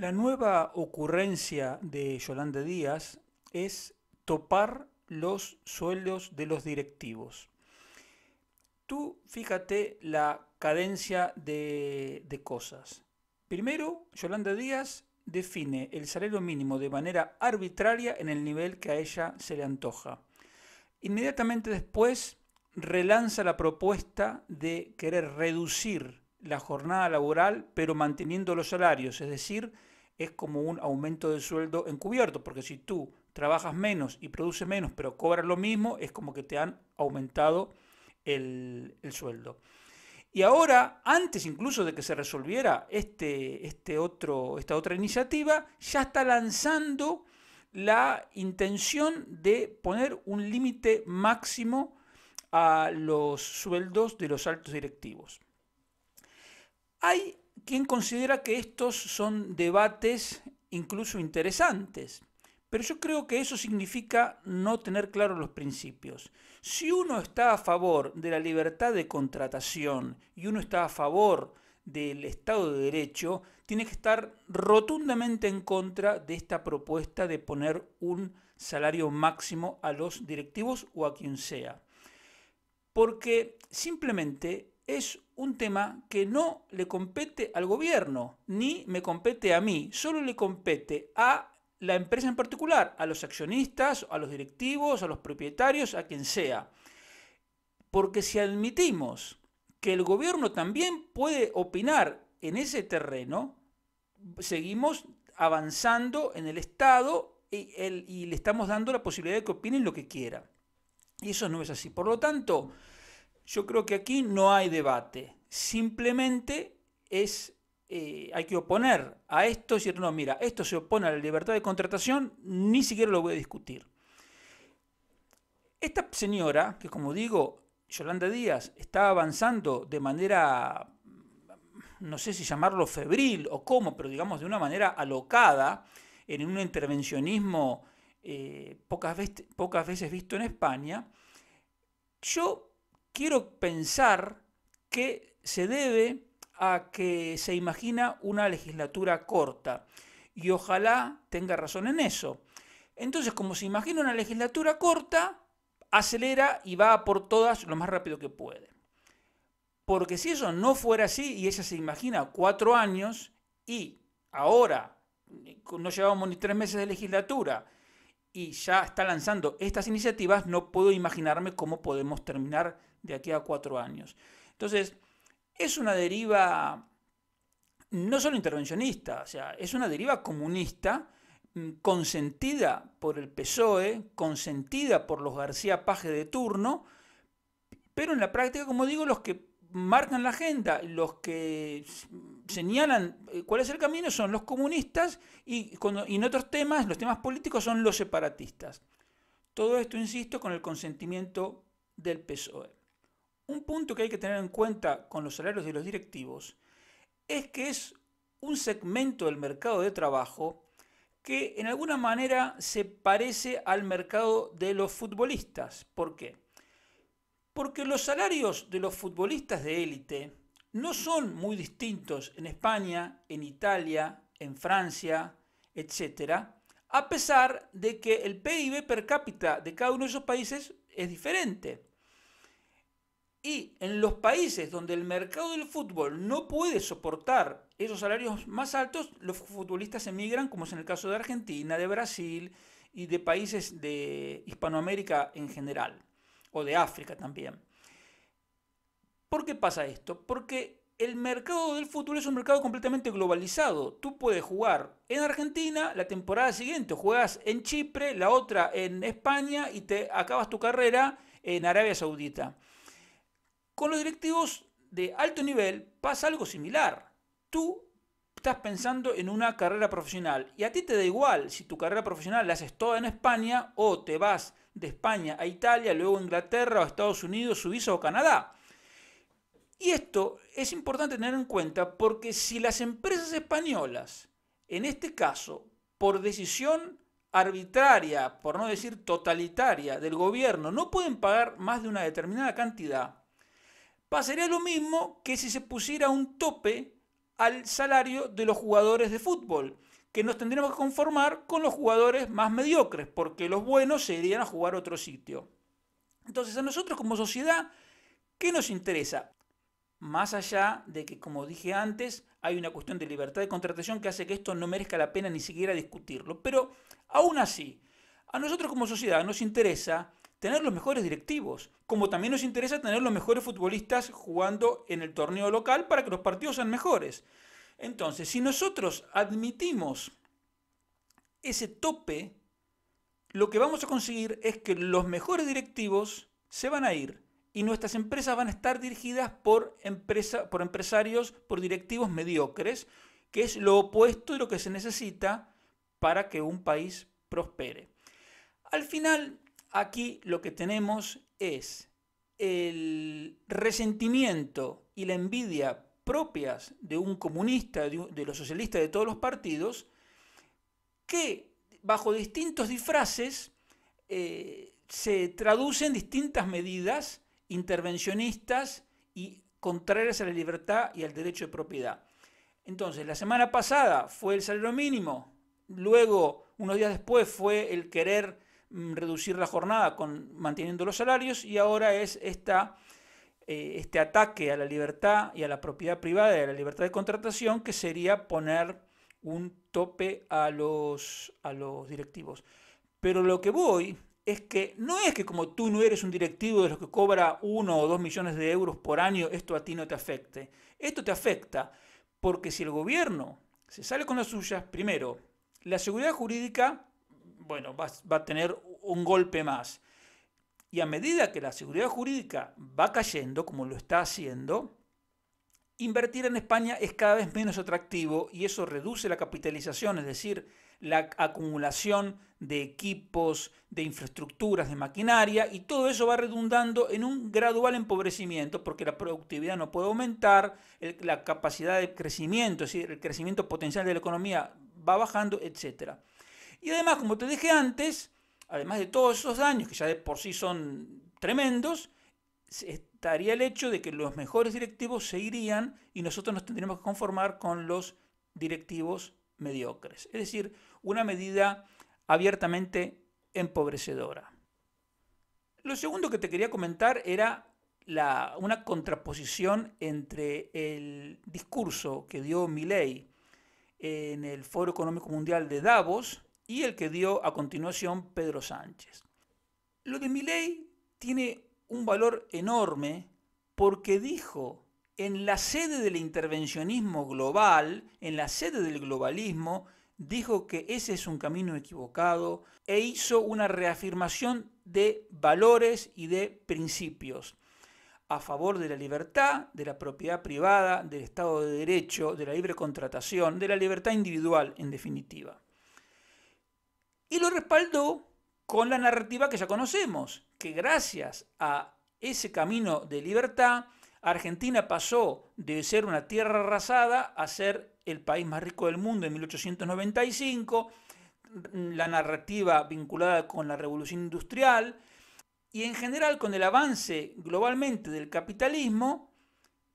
La nueva ocurrencia de Yolanda Díaz es topar los sueldos de los directivos. Tú fíjate la cadencia de cosas. Primero, Yolanda Díaz define el salario mínimo de manera arbitraria en el nivel que a ella se le antoja. Inmediatamente después relanza la propuesta de querer reducir la jornada laboral pero manteniendo los salarios, es decir, es como un aumento de sueldo encubierto, porque si tú trabajas menos y produces menos pero cobras lo mismo, es como que te han aumentado el sueldo. Y ahora, antes incluso de que se resolviera esta otra iniciativa, ya está lanzando la intención de poner un límite máximo a los sueldos de los altos directivos. Hay quien considera que estos son debates incluso interesantes, pero yo creo que eso significa no tener claros los principios. Si uno está a favor de la libertad de contratación y uno está a favor del Estado de Derecho, tiene que estar rotundamente en contra de esta propuesta de poner un salario máximo a los directivos o a quien sea. Porque simplemente es un tema que no le compete al gobierno, ni me compete a mí, solo le compete a la empresa en particular, a los accionistas, a los directivos, a los propietarios, a quien sea. Porque si admitimos que el gobierno también puede opinar en ese terreno, seguimos avanzando en el Estado y le estamos dando la posibilidad de que opinen lo que quiera. Y eso no es así. Por lo tanto, yo creo que aquí no hay debate. Simplemente hay que oponer a esto y decir, no, mira, esto se opone a la libertad de contratación, ni siquiera lo voy a discutir. Esta señora, que como digo, Yolanda Díaz, está avanzando de manera, no sé si llamarlo febril o cómo, pero digamos de una manera alocada, en un intervencionismo pocas veces visto en España, yo quiero pensar que se debe a que se imagina una legislatura corta y ojalá tenga razón en eso. Entonces, como se imagina una legislatura corta, acelera y va por todas lo más rápido que puede. Porque si eso no fuera así y ella se imagina 4 años y ahora no llevamos ni 3 meses de legislatura y ya está lanzando estas iniciativas, no puedo imaginarme cómo podemos terminar de aquí a 4 años. Entonces, es una deriva no solo intervencionista, o sea, es una deriva comunista consentida por el PSOE, consentida por los García Paje de turno, pero en la práctica, como digo, los que marcan la agenda, los que señalan cuál es el camino son los comunistas y en otros temas, los temas políticos son los separatistas. Todo esto, insisto, con el consentimiento del PSOE. Un punto que hay que tener en cuenta con los salarios de los directivos es que es un segmento del mercado de trabajo que en alguna manera se parece al mercado de los futbolistas. ¿Por qué? Porque los salarios de los futbolistas de élite no son muy distintos en España, en Italia, en Francia, etcétera, a pesar de que el PIB per cápita de cada uno de esos países es diferente. Y en los países donde el mercado del fútbol no puede soportar esos salarios más altos, los futbolistas emigran, como es en el caso de Argentina, de Brasil y de países de Hispanoamérica en general, o de África también. ¿Por qué pasa esto? Porque el mercado del fútbol es un mercado completamente globalizado. Tú puedes jugar en Argentina la temporada siguiente, juegas en Chipre, la otra en España y te acabas tu carrera en Arabia Saudita. Con los directivos de alto nivel pasa algo similar. Tú estás pensando en una carrera profesional y a ti te da igual si tu carrera profesional la haces toda en España o te vas de España a Italia, luego a Inglaterra o a Estados Unidos, Suiza o Canadá. Y esto es importante tener en cuenta porque si las empresas españolas, en este caso, por decisión arbitraria, por no decir totalitaria, del gobierno, no pueden pagar más de una determinada cantidad, pasaría lo mismo que si se pusiera un tope al salario de los jugadores de fútbol, que nos tendríamos que conformar con los jugadores más mediocres, porque los buenos se irían a jugar a otro sitio. Entonces, a nosotros como sociedad, ¿qué nos interesa? Más allá de que, como dije antes, hay una cuestión de libertad de contratación que hace que esto no merezca la pena ni siquiera discutirlo. Pero, aún así, a nosotros como sociedad nos interesa tener los mejores directivos, como también nos interesa tener los mejores futbolistas jugando en el torneo local para que los partidos sean mejores. Entonces, si nosotros admitimos ese tope, lo que vamos a conseguir es que los mejores directivos se van a ir y nuestras empresas van a estar dirigidas por empresarios, por directivos mediocres, que es lo opuesto de lo que se necesita para que un país prospere. Al final, aquí lo que tenemos es el resentimiento y la envidia propias de un comunista, de los socialistas de todos los partidos, que bajo distintos disfraces se traducen en distintas medidas intervencionistas y contrarias a la libertad y al derecho de propiedad. Entonces, la semana pasada fue el salario mínimo, luego, unos días después, fue el querer reducir la jornada manteniendo los salarios, y ahora es este ataque a la libertad y a la propiedad privada y a la libertad de contratación, que sería poner un tope a los directivos. Pero lo que voy es que no es que como tú no eres un directivo de los que cobra 1 o 2 millones de euros por año, esto a ti no te afecte. Esto te afecta porque si el gobierno se sale con las suyas, primero, la seguridad jurídica, bueno, va a tener un golpe más. Y a medida que la seguridad jurídica va cayendo, como lo está haciendo, invertir en España es cada vez menos atractivo y eso reduce la capitalización, es decir, la acumulación de equipos, de infraestructuras, de maquinaria, y todo eso va redundando en un gradual empobrecimiento porque la productividad no puede aumentar, la capacidad de crecimiento, es decir, el crecimiento potencial de la economía va bajando, etc. Y además, como te dije antes, además de todos esos daños que ya de por sí son tremendos, estaría el hecho de que los mejores directivos se irían y nosotros nos tendríamos que conformar con los directivos mediocres. Es decir, una medida abiertamente empobrecedora. Lo segundo que te quería comentar era una contraposición entre el discurso que dio Milei en el Foro Económico Mundial de Davos y el que dio a continuación Pedro Sánchez. Lo de Milei tiene un valor enorme porque dijo en la sede del intervencionismo global, en la sede del globalismo, dijo que ese es un camino equivocado e hizo una reafirmación de valores y de principios a favor de la libertad, de la propiedad privada, del Estado de Derecho, de la libre contratación, de la libertad individual, en definitiva. Y lo respaldó con la narrativa que ya conocemos, que gracias a ese camino de libertad, Argentina pasó de ser una tierra arrasada a ser el país más rico del mundo en 1895, la narrativa vinculada con la revolución industrial y en general con el avance globalmente del capitalismo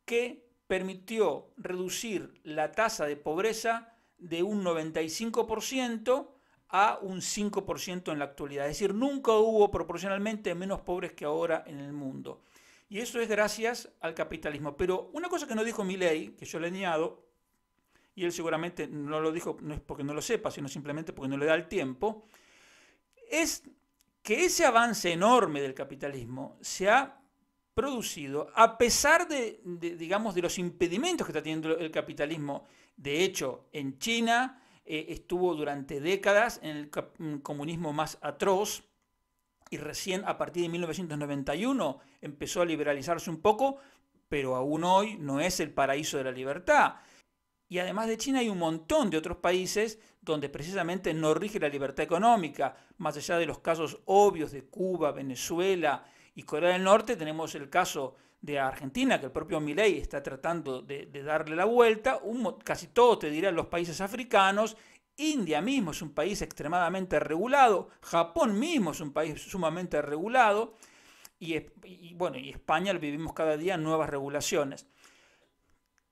que permitió reducir la tasa de pobreza de un 95% a un 5% en la actualidad. Es decir, nunca hubo proporcionalmente menos pobres que ahora en el mundo. Y eso es gracias al capitalismo. Pero una cosa que no dijo Milei, que yo le añado, y él seguramente no lo dijo, no es porque no lo sepa, sino simplemente porque no le da el tiempo, es que ese avance enorme del capitalismo se ha producido a pesar digamos, de los impedimentos que está teniendo el capitalismo. De hecho, en China estuvo durante décadas en el comunismo más atroz y recién a partir de 1991 empezó a liberalizarse un poco, pero aún hoy no es el paraíso de la libertad. Y además de China hay un montón de otros países donde precisamente no rige la libertad económica. Más allá de los casos obvios de Cuba, Venezuela y Corea del Norte, tenemos el caso de Argentina, que el propio Milei está tratando de darle la vuelta. Casi todo, te diré, los países africanos. India mismo es un país extremadamente regulado. Japón mismo es un país sumamente regulado. Y España vivimos cada día nuevas regulaciones.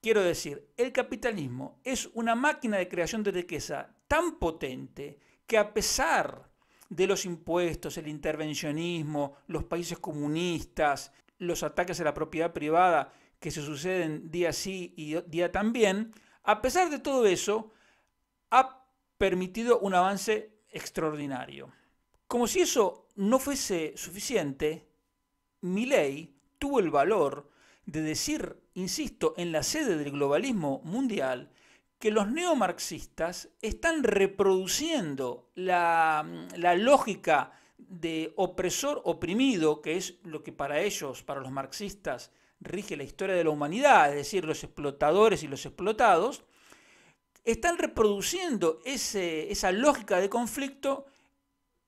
quiero decir, el capitalismo es una máquina de creación de riqueza tan potente que a pesar de los impuestos, el intervencionismo, los países comunistas, los ataques a la propiedad privada que se suceden día sí y día también, a pesar de todo eso, ha permitido un avance extraordinario. Como si eso no fuese suficiente, Milei tuvo el valor de decir, insisto, en la sede del globalismo mundial, que los neomarxistas están reproduciendo la lógica de opresor oprimido, que es lo que para ellos, para los marxistas, rige la historia de la humanidad, es decir, los explotadores y los explotados, están reproduciendo esa lógica de conflicto,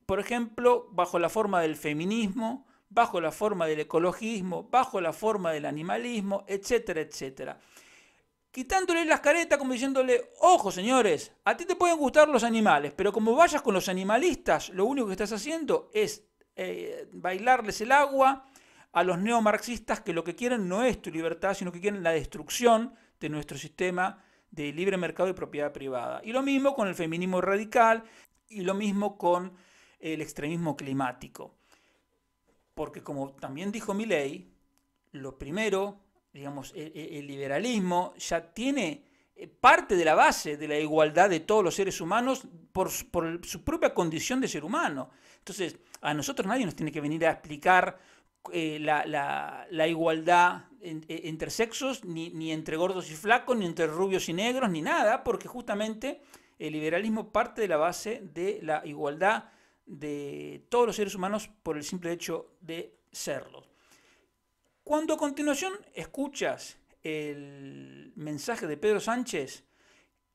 por ejemplo, bajo la forma del feminismo, bajo la forma del ecologismo, bajo la forma del animalismo, etcétera, etcétera. Quitándole las caretas como diciéndole, ojo señores, a ti te pueden gustar los animales, pero como vayas con los animalistas, lo único que estás haciendo es bailarles el agua a los neomarxistas que lo que quieren no es tu libertad, sino que quieren la destrucción de nuestro sistema de libre mercado y propiedad privada. Y lo mismo con el feminismo radical y lo mismo con el extremismo climático. Porque como también dijo Milei, lo primero, digamos, el liberalismo ya tiene parte de la base de la igualdad de todos los seres humanos por su propia condición de ser humano. Entonces, a nosotros nadie nos tiene que venir a explicar la igualdad entre sexos, ni entre gordos y flacos, ni entre rubios y negros, ni nada, porque justamente el liberalismo parte de la base de la igualdad de todos los seres humanos por el simple hecho de serlo. Cuando a continuación escuchas el mensaje de Pedro Sánchez,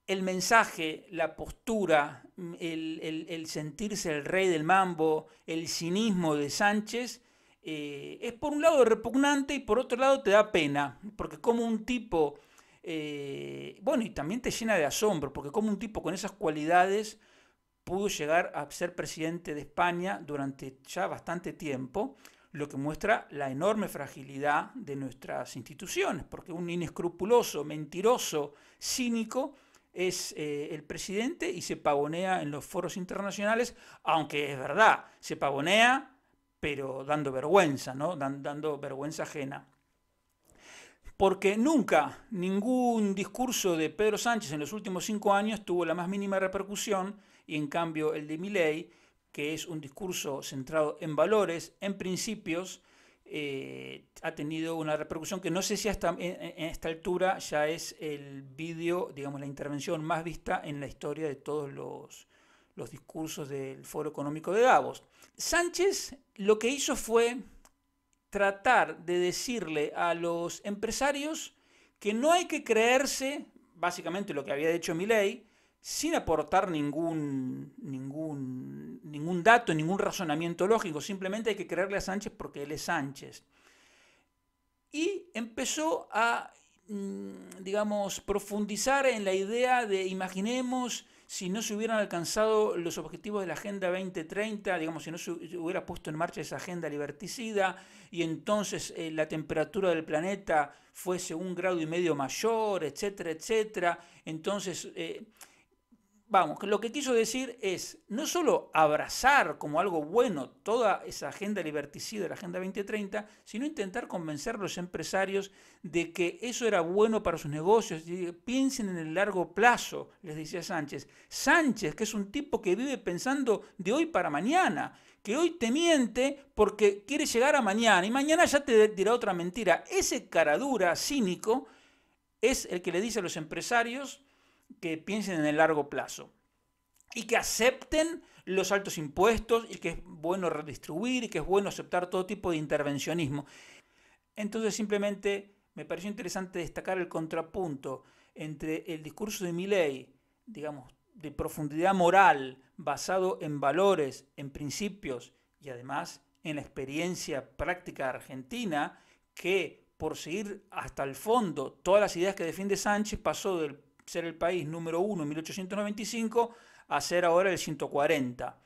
el mensaje, la postura, el sentirse el rey del mambo, el cinismo de Sánchez, es por un lado repugnante y por otro lado te da pena, porque como un tipo, bueno, y también te llena de asombro, porque como un tipo con esas cualidades pudo llegar a ser presidente de España durante ya bastante tiempo, lo que muestra la enorme fragilidad de nuestras instituciones, porque un inescrupuloso, mentiroso, cínico es el presidente y se pavonea en los foros internacionales, aunque es verdad, se pavonea, pero dando vergüenza, ¿no? Dando vergüenza ajena. Porque nunca ningún discurso de Pedro Sánchez en los últimos 5 años tuvo la más mínima repercusión, y en cambio el de Milei, que es un discurso centrado en valores, en principios, ha tenido una repercusión que no sé si hasta en esta altura ya es el vídeo, digamos, la intervención más vista en la historia de todos los discursos del Foro Económico de Davos. Sánchez lo que hizo fue tratar de decirle a los empresarios que no hay que creerse, básicamente lo que había dicho Milei, sin aportar ningún dato, ningún razonamiento lógico, simplemente hay que creerle a Sánchez porque él es Sánchez. Y empezó a, digamos, profundizar en la idea de, imaginemos, si no se hubieran alcanzado los objetivos de la Agenda 2030, digamos, si no se hubiera puesto en marcha esa agenda liberticida y entonces la temperatura del planeta fuese 1,5 grados mayor, etcétera, etcétera, entonces... Vamos, lo que quiso decir es no solo abrazar como algo bueno toda esa agenda liberticida, la Agenda 2030, sino intentar convencer a los empresarios de que eso era bueno para sus negocios. Piensen en el largo plazo, les decía Sánchez. Sánchez, que es un tipo que vive pensando de hoy para mañana, que hoy te miente porque quiere llegar a mañana y mañana ya te dirá otra mentira. Ese caradura cínico es el que le dice a los empresarios que piensen en el largo plazo y que acepten los altos impuestos y que es bueno redistribuir y que es bueno aceptar todo tipo de intervencionismo. Entonces simplemente me pareció interesante destacar el contrapunto entre el discurso de Milei, digamos, de profundidad moral, basado en valores, en principios y además en la experiencia práctica argentina, que por seguir hasta el fondo todas las ideas que defiende Sánchez pasó del ser el país número 1 en 1895 a ser ahora el 140.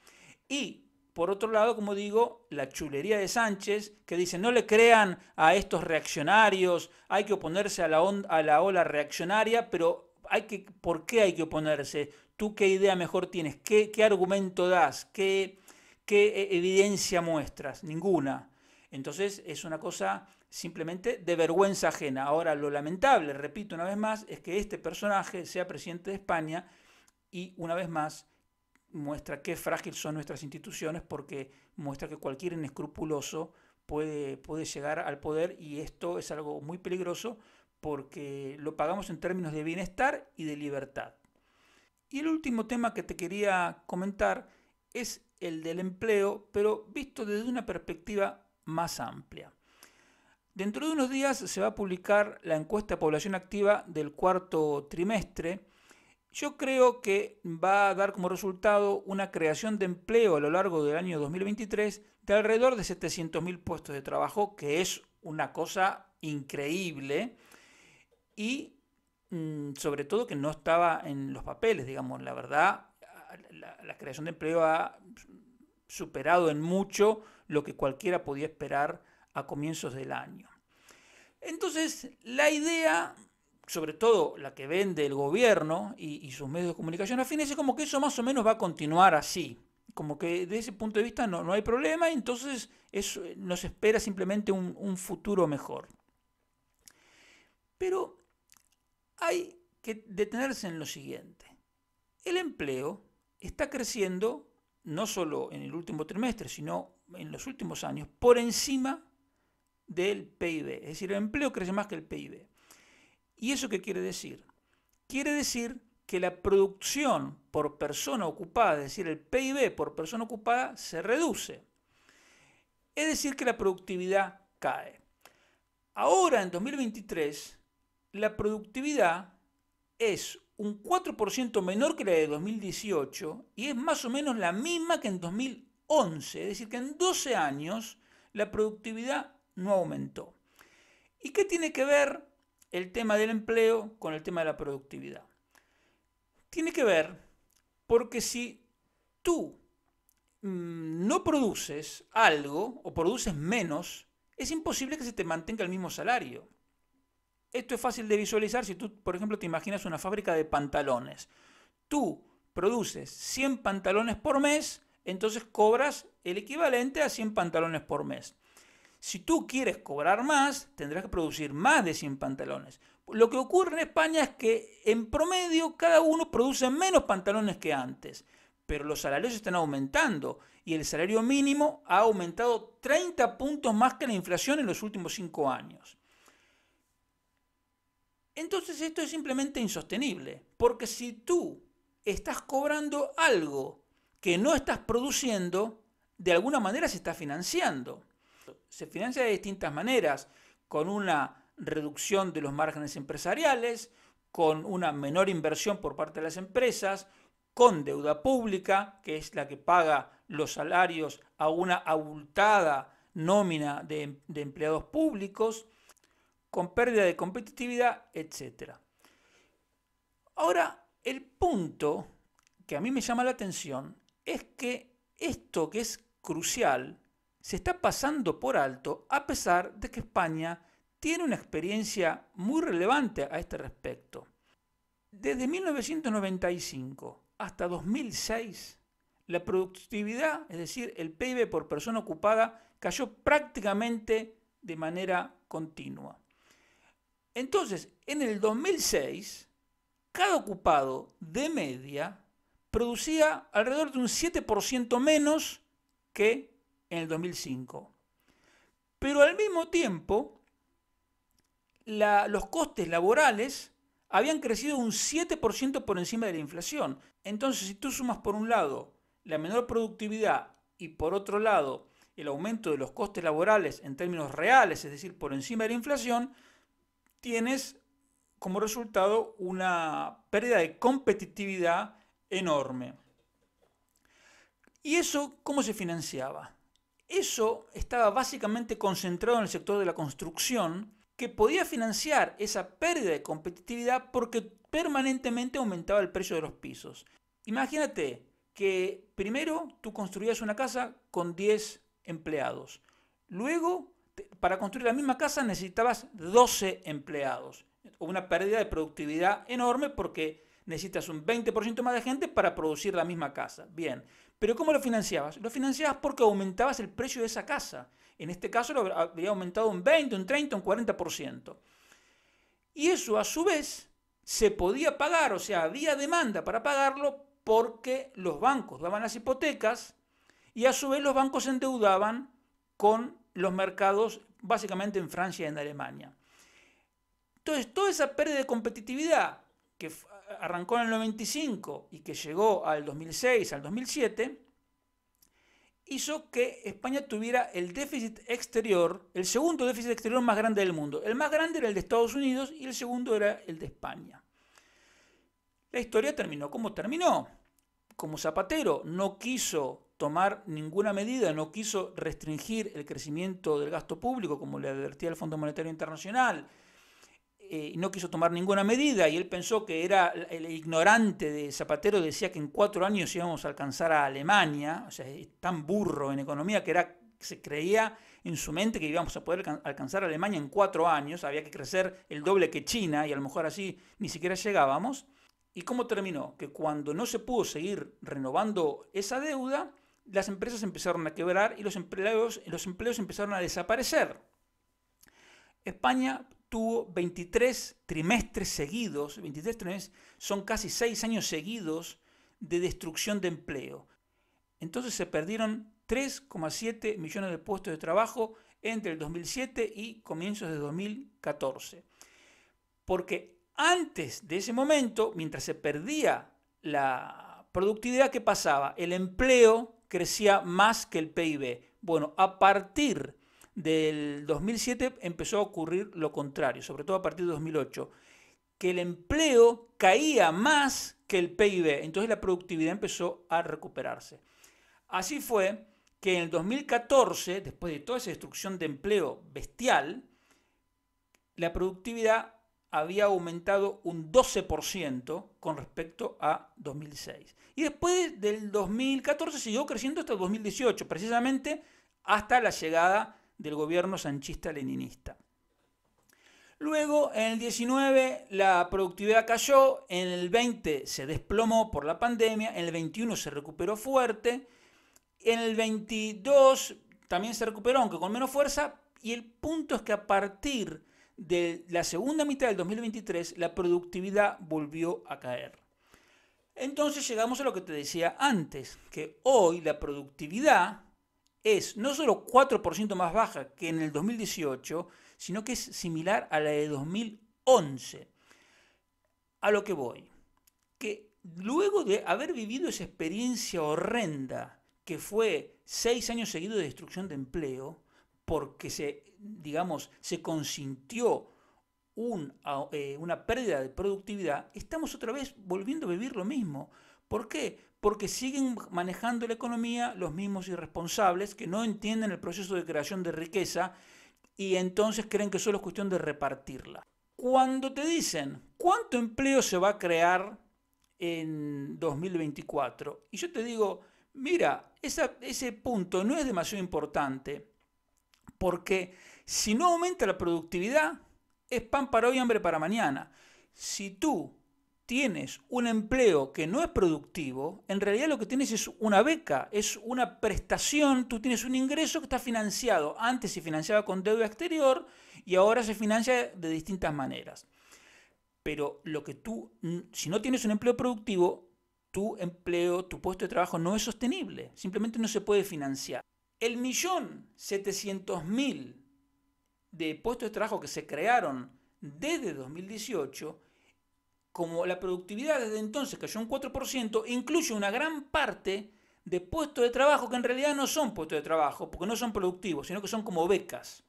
Y por otro lado, como digo, la chulería de Sánchez, que dice no le crean a estos reaccionarios, hay que oponerse a la ola reaccionaria, pero ¿por qué hay que oponerse? ¿Tú qué idea mejor tienes? ¿Qué argumento das? ¿Qué evidencia muestras? Ninguna. Entonces es una cosa simplemente de vergüenza ajena. Ahora, lo lamentable, repito una vez más, es que este personaje sea presidente de España y una vez más muestra qué frágil son nuestras instituciones, porque muestra que cualquier inescrupuloso puede llegar al poder, y esto es algo muy peligroso porque lo pagamos en términos de bienestar y de libertad. Y el último tema que te quería comentar es el del empleo, pero visto desde una perspectiva más amplia. Dentro de unos días se va a publicar la encuesta de población activa del cuarto trimestre. Yo creo que va a dar como resultado una creación de empleo a lo largo del año 2023 de alrededor de 700.000 puestos de trabajo, que es una cosa increíble y sobre todo que no estaba en los papeles, digamos. La verdad, la creación de empleo ha superado en mucho lo que cualquiera podía esperar a comienzos del año. Entonces, la idea, sobre todo la que vende el gobierno y sus medios de comunicación afines, es como que eso más o menos va a continuar así. Como que desde ese punto de vista no hay problema, y entonces nos espera simplemente un futuro mejor. Pero hay que detenerse en lo siguiente. El empleo está creciendo, no solo en el último trimestre, sino en los últimos años, por encima del PIB. Es decir, el empleo crece más que el PIB. ¿Y eso qué quiere decir? Quiere decir que la producción por persona ocupada, es decir, el PIB por persona ocupada, se reduce. Es decir, que la productividad cae. Ahora, en 2023, la productividad es un 4% menor que la de 2018 y es más o menos la misma que en 2011. Es decir, que en 12 años la productividad no aumentó. ¿Y qué tiene que ver el tema del empleo con el tema de la productividad? Tiene que ver porque si tú no produces algo o produces menos, es imposible que se te mantenga el mismo salario. Esto es fácil de visualizar si tú, por ejemplo, te imaginas una fábrica de pantalones. Tú produces 100 pantalones por mes, entonces cobras el equivalente a 100 pantalones por mes. Si tú quieres cobrar más, tendrás que producir más de 100 pantalones. Lo que ocurre en España es que en promedio cada uno produce menos pantalones que antes, pero los salarios están aumentando y el salario mínimo ha aumentado 30 puntos más que la inflación en los últimos 5 años. Entonces esto es simplemente insostenible, porque si tú estás cobrando algo que no estás produciendo, de alguna manera se está financiando. Se financia de distintas maneras, con una reducción de los márgenes empresariales, con una menor inversión por parte de las empresas, con deuda pública, que es la que paga los salarios a una abultada nómina de empleados públicos, con pérdida de competitividad, etc. Ahora, el punto que a mí me llama la atención es que esto, que es crucial, se está pasando por alto, a pesar de que España tiene una experiencia muy relevante a este respecto. Desde 1995 hasta 2006, la productividad, es decir, el PIB por persona ocupada, cayó prácticamente de manera continua. Entonces, en el 2006, cada ocupado de media producía alrededor de un 7% menos que en el 2005. Pero al mismo tiempo, los costes laborales habían crecido un 7% por encima de la inflación. Entonces, si tú sumas por un lado la menor productividad y por otro lado el aumento de los costes laborales en términos reales, es decir, por encima de la inflación, tienes como resultado una pérdida de competitividad enorme. ¿Y eso cómo se financiaba? Eso estaba básicamente concentrado en el sector de la construcción, que podía financiar esa pérdida de competitividad porque permanentemente aumentaba el precio de los pisos. Imagínate que primero tú construías una casa con 10 empleados. Luego, para construir la misma casa necesitabas 12 empleados. Una pérdida de productividad enorme porque necesitas un 20% más de gente para producir la misma casa. Bien, pero ¿cómo lo financiabas? Lo financiabas porque aumentabas el precio de esa casa. En este caso lo habría aumentado un 20, un 30, un 40%. Y eso a su vez se podía pagar, o sea, había demanda para pagarlo porque los bancos daban las hipotecas y a su vez los bancos se endeudaban con los mercados básicamente en Francia y en Alemania. Entonces, toda esa pérdida de competitividad que arrancó en el 95 y que llegó al 2006, al 2007, hizo que España tuviera el déficit exterior, el segundo déficit exterior más grande del mundo. El más grande era el de Estados Unidos y el segundo era el de España. La historia terminó como terminó. Como Zapatero no quiso tomar ninguna medida, no quiso restringir el crecimiento del gasto público, como le advertía el Fondo Monetario Internacional, no quiso tomar ninguna medida y él pensó que era el ignorante de Zapatero, decía que en 4 años íbamos a alcanzar a Alemania, o sea, es tan burro en economía que se creía en su mente que íbamos a poder alcanzar a Alemania en 4 años, había que crecer el doble que China y a lo mejor así ni siquiera llegábamos. ¿Y cómo terminó? Que cuando no se pudo seguir renovando esa deuda, las empresas empezaron a quebrar y los empleos empezaron a desaparecer. España tuvo 23 trimestres seguidos, 23 trimestres, son casi 6 años seguidos de destrucción de empleo. Entonces se perdieron 3,7 millones de puestos de trabajo entre el 2007 y comienzos de 2014. Porque antes de ese momento, mientras se perdía la productividad, ¿qué pasaba? El empleo crecía más que el PIB. Bueno, a partir del 2007 empezó a ocurrir lo contrario, sobre todo a partir de 2008, que el empleo caía más que el PIB, entonces la productividad empezó a recuperarse. Así fue que en el 2014, después de toda esa destrucción de empleo bestial, la productividad había aumentado un 12% con respecto a 2006. Y después del 2014 siguió creciendo hasta el 2018, precisamente hasta la llegada del gobierno sanchista-leninista. Luego, en el 19 la productividad cayó, en el 20 se desplomó por la pandemia, en el 21 se recuperó fuerte, en el 22 también se recuperó, aunque con menos fuerza, y el punto es que a partir de la segunda mitad del 2023 la productividad volvió a caer. Entonces llegamos a lo que te decía antes, que hoy la productividad es no solo 4% más baja que en el 2018, sino que es similar a la de 2011. A lo que voy, que luego de haber vivido esa experiencia horrenda que fue 6 años seguidos de destrucción de empleo, porque se consintió una pérdida de productividad, estamos otra vez volviendo a vivir lo mismo. ¿Por qué? Porque siguen manejando la economía los mismos irresponsables que no entienden el proceso de creación de riqueza y entonces creen que solo es cuestión de repartirla. Cuando te dicen cuánto empleo se va a crear en 2024, y yo te digo, mira, ese punto no es demasiado importante, porque si no aumenta la productividad, es pan para hoy, hambre para mañana. Si tú tienes un empleo que no es productivo, en realidad lo que tienes es una beca, es una prestación, tú tienes un ingreso que está financiado. Antes se financiaba con deuda exterior y ahora se financia de distintas maneras. Pero si no tienes un empleo productivo, tu puesto de trabajo no es sostenible, simplemente no se puede financiar. El 1.700.000 de puestos de trabajo que se crearon desde 2018, como la productividad desde entonces cayó un 4%, incluye una gran parte de puestos de trabajo que en realidad no son puestos de trabajo, porque no son productivos, sino que son como becas.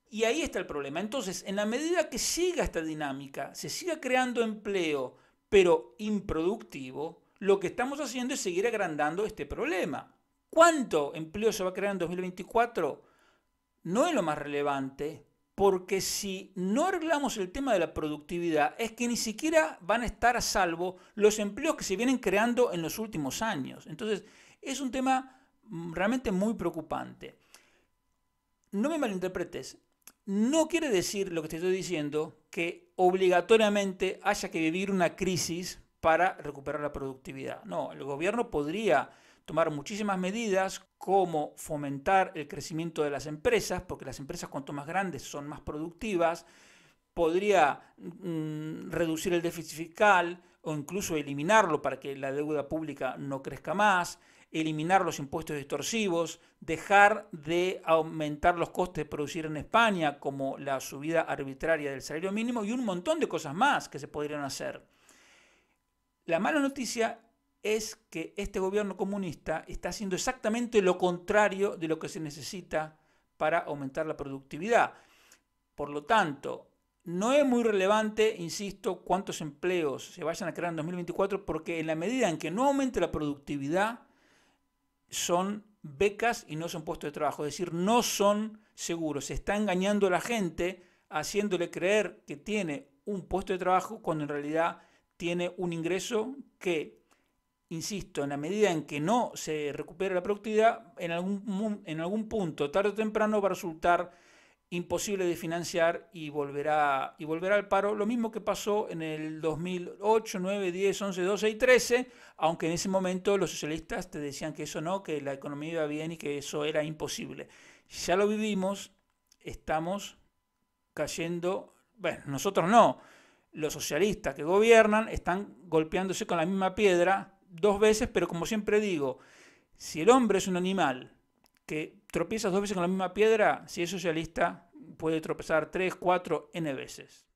Y ahí está el problema. Entonces, en la medida que siga esta dinámica, se siga creando empleo, pero improductivo, lo que estamos haciendo es seguir agrandando este problema. ¿Cuánto empleo se va a crear en 2024? No es lo más relevante, porque si no arreglamos el tema de la productividad, es que ni siquiera van a estar a salvo los empleos que se vienen creando en los últimos años. Entonces, es un tema realmente muy preocupante. No me malinterpretes, no quiere decir lo que te estoy diciendo que obligatoriamente haya que vivir una crisis para recuperar la productividad. No, el gobierno podría tomar muchísimas medidas como fomentar el crecimiento de las empresas, porque las empresas cuanto más grandes son más productivas, podría reducir el déficit fiscal o incluso eliminarlo para que la deuda pública no crezca más, eliminar los impuestos distorsivos, dejar de aumentar los costes de producir en España, como la subida arbitraria del salario mínimo y un montón de cosas más que se podrían hacer. La mala noticia es que este gobierno comunista está haciendo exactamente lo contrario de lo que se necesita para aumentar la productividad. Por lo tanto, no es muy relevante, insisto, cuántos empleos se vayan a crear en 2024, porque en la medida en que no aumente la productividad, son becas y no son puestos de trabajo, es decir, no son seguros. Se está engañando a la gente haciéndole creer que tiene un puesto de trabajo cuando en realidad tiene un ingreso que, insisto, en la medida en que no se recupere la productividad, en algún punto, tarde o temprano, va a resultar imposible de financiar y volverá al paro. Lo mismo que pasó en el 2008, 9, 10, 11, 12 y 13, aunque en ese momento los socialistas te decían que eso no, que la economía iba bien y que eso era imposible. Ya lo vivimos, estamos cayendo, bueno, nosotros no, los socialistas que gobiernan están golpeándose con la misma piedra 2 veces, pero como siempre digo, si el hombre es un animal que tropieza 2 veces con la misma piedra, si es socialista, puede tropezar 3, 4, n veces.